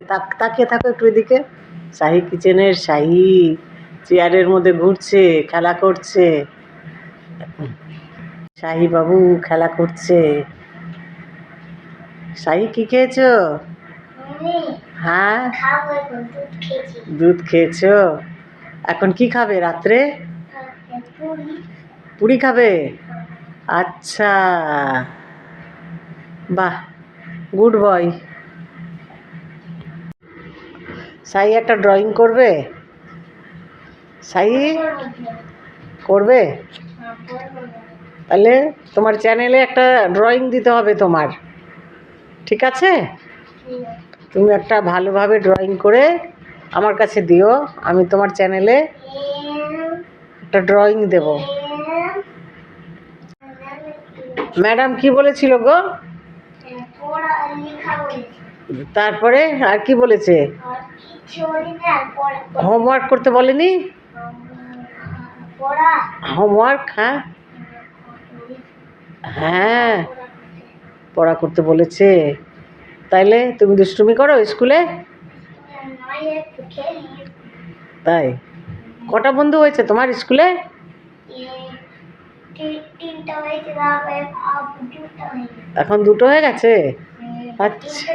তাকিয়ে থাকো একটু এদিকে। শাহি কিচেনের শাহি চেয়ারের মধ্যে ঘুরছে, খেলা করছে। শাহি বাবু খেলা করছে। শাহি কি খেয়েছো? হ্যাঁ, দুধ খেয়েছো। এখন কি খাবে রাত্রে? পুরি খাবে? আচ্ছা, বাহ, গুড বয়। সাই একটা ড্রয়িং করবে? সাই করবে? তাহলে তোমার চ্যানেলে একটা ড্রয়িং দিতে হবে তোমার, ঠিক আছে? তুমি একটা ভালোভাবে ড্রয়িং করে আমার কাছে দিও, আমি তোমার চ্যানেলে একটা ড্রয়িং দেব। ম্যাডাম কি বলেছিল গো? তারপরে আর কি বলেছে? হোমওয়ার্ক করতে বলেনি? হোমওয়ার্ক, হ্যাঁ হ্যাঁ, পড়া করতে বলেছে। তাইলে তুমি দুষ্টুমি করো স্কুলে? তাই? কটা বন্ধু হয়েছে তোমার স্কুলে? এখন দুটো হয়ে গেছে? আচ্ছা,